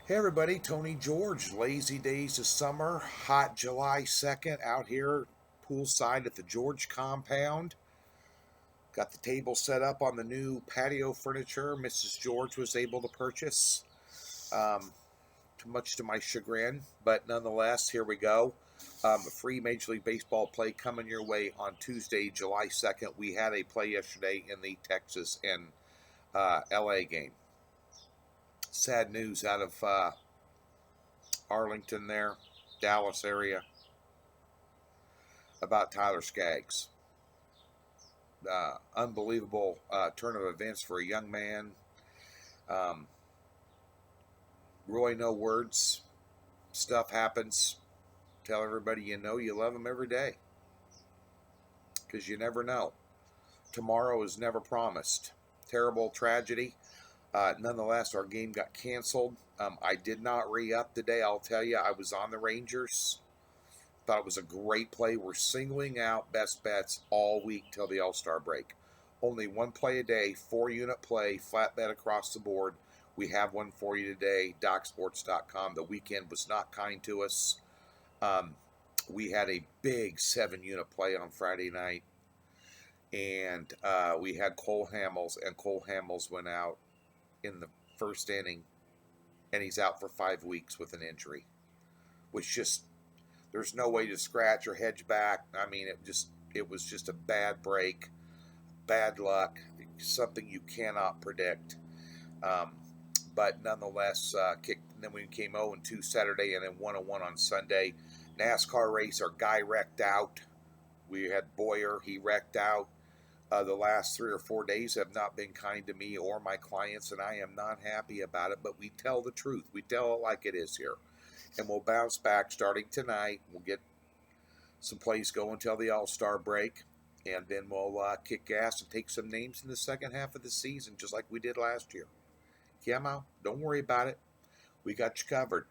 Hey everybody, Tony George. Lazy days of summer, hot July 2nd out here poolside at the George compound. Got the table set up on the new patio furniture Mrs. George was able to purchase. Um, Too much to my chagrin, but nonetheless, here we go. A free Major League Baseball play coming your way on Tuesday, July 2nd. We had a play yesterday in the Texas and LA game. Sad news out of Arlington there, Dallas area, about Tyler Skaggs. Unbelievable turn of events for a young man. Um, Really, no words. Stuff happens. Tell everybody you know you love them every day because you never know. Tomorrow is never promised. Terrible tragedy. Nonetheless, our game got canceled. I did not re up today. I'll tell you, I was on the Rangers. Thought it was a great play. We're singling out best bets all week till the All-Star break. Only one play a day, 4-unit play, flat bet across the board. We have one for you today, DocSports.com. The weekend was not kind to us. Um, we had a big 7-unit play on Friday night, and we had Cole Hamels, and Cole Hamels went out in the first inning, and he's out for 5 weeks with an injury, which just there's no way to scratch or hedge back. I mean, it was just a bad break, bad luck, something you cannot predict. Um, but nonetheless, kicked. And then we came 0-2 Saturday, and then 1-1 on Sunday. NASCAR race, our guy wrecked out. We had Boyer, he wrecked out. The last 3 or 4 days have not been kind to me or my clients, and I am not happy about it. But we tell the truth. We tell it like it is here, and we'll bounce back starting tonight. We'll get some plays going until the All-Star break, and then we'll kick gas and take some names in the second half of the season, just like we did last year. Yamo, don't worry about it. We got you covered.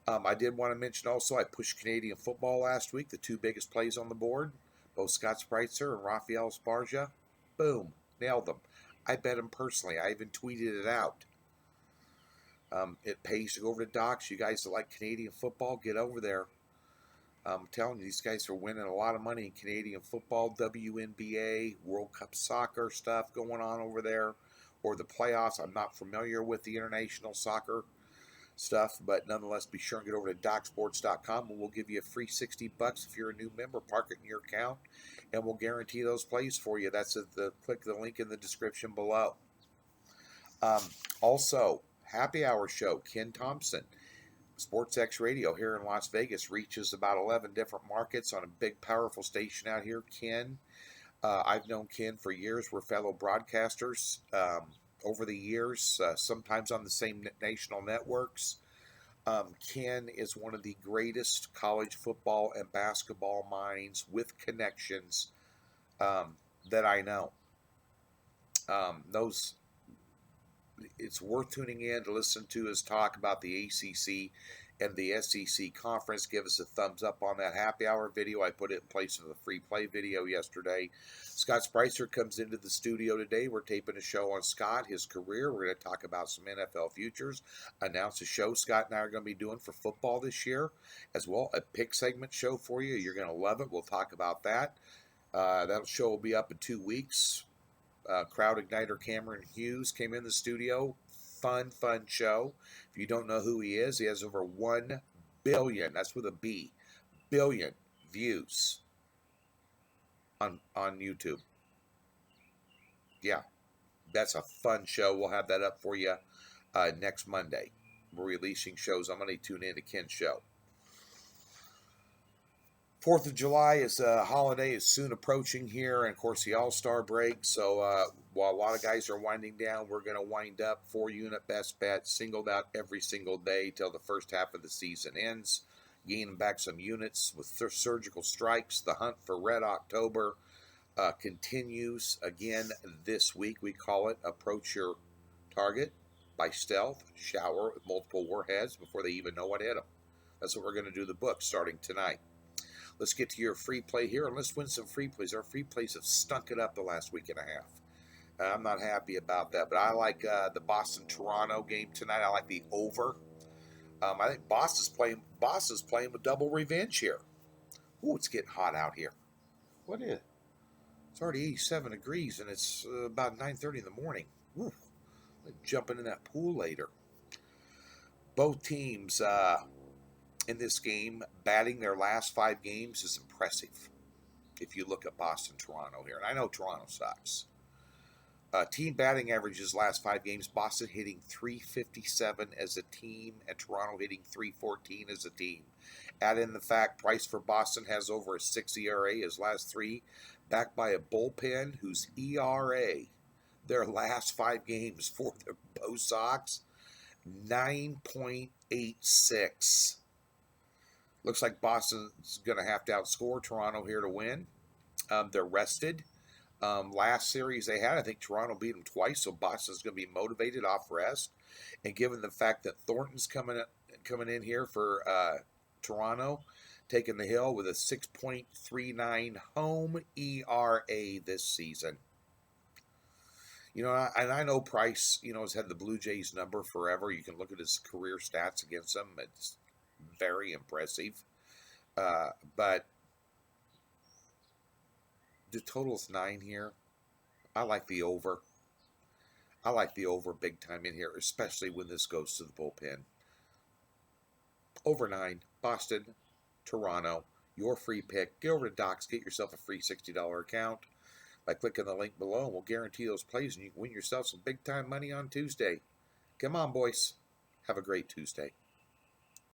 I did want to mention also I pushed Canadian football last week, the two biggest plays on the board, both Scott Spreitzer and Rafael Esparza. Boom, nailed them. I bet them personally. I even tweeted it out. It pays to go over to Docs. You guys that like Canadian football, get over there. I'm telling you, these guys are winning a lot of money in Canadian football, WNBA, World Cup soccer stuff going on over there, or the playoffs. I'm not familiar with the international soccer stuff, but nonetheless, be sure and get over to DocSports.com, and we'll give you a free $60 if you're a new member. Park it in your account, and we'll guarantee those plays for you. That's click the link in the description below. Um, Also, happy hour show, Ken Thompson. Sports X Radio here in Las Vegas reaches about 11 different markets on a big, powerful station out here. Ken, I've known Ken for years. We're fellow broadcasters over the years, sometimes on the same national networks. Ken is one of the greatest college football and basketball minds with connections that I know. Those It's worth tuning in to listen to his talk about the ACC and the SEC conference. Give us a thumbs up on that happy hour video. I put it in place of the free play video yesterday. Scott Spreitzer comes into the studio today. We're taping a show on Scott, his career. We're going to talk about some NFL futures, announce a show Scott and I are going to be doing for football this year, as well a pick segment show for you. You're going to love it. We'll talk about that. That show will be up in 2 weeks. Crowd Igniter Cameron Hughes came in the studio. Fun show. If you don't know who he is, he has over 1 billion, that's with a B, billion views on YouTube. Yeah, that's a fun show. We'll have that up for you next Monday. We're releasing shows. I'm going to tune in to Ken's show. 4th of July is a holiday is soon approaching here, and of course the All-Star break. So while a lot of guys are winding down, we're going to wind up 4-unit best bet, singled out every single day till the first half of the season ends, gaining back some units with surgical strikes. The hunt for Red October continues again this week. We call it Approach Your Target by Stealth, shower with multiple warheads before they even know what hit them. That's what we're going to do the book starting tonight. Let's get to your free play here, and let's win some free plays. Our free plays have stunk it up the last week and a half. I'm not happy about that, but I like the Boston-Toronto game tonight. I like the over. I think Boston's playing with double revenge here. Ooh, it's getting hot out here. What is it? It's already 87 degrees, and it's about 9:30 in the morning. Ooh, I'm jumping in that pool later. Both teams in this game batting their last 5 games is impressive. If you look at Boston, Toronto here, and I know Toronto sucks. Team batting averages last 5 games: Boston hitting .357 as a team, and Toronto hitting .314 as a team. Add in the fact Price for Boston has over a 6 ERA his last 3, backed by a bullpen whose ERA their last 5 games for the Bo Sox 9.86. Looks like Boston's going to have to outscore Toronto here to win. They're rested. Last series they had, I think Toronto beat them twice, so Boston's going to be motivated off rest. And given the fact that Thornton's coming in here for Toronto, taking the hill with a 6.39 home ERA this season. And I know Price, has had the Blue Jays number forever. You can look at his career stats against them. It's very impressive. But the total's 9 here. I like the over. I like the over big time in here, especially when this goes to the bullpen. Over 9, Boston, Toronto, your free pick. Get over to Docs, get yourself a free $60 account by clicking the link below, and we'll guarantee those plays, and you can win yourself some big time money on Tuesday. Come on, boys. Have a great Tuesday.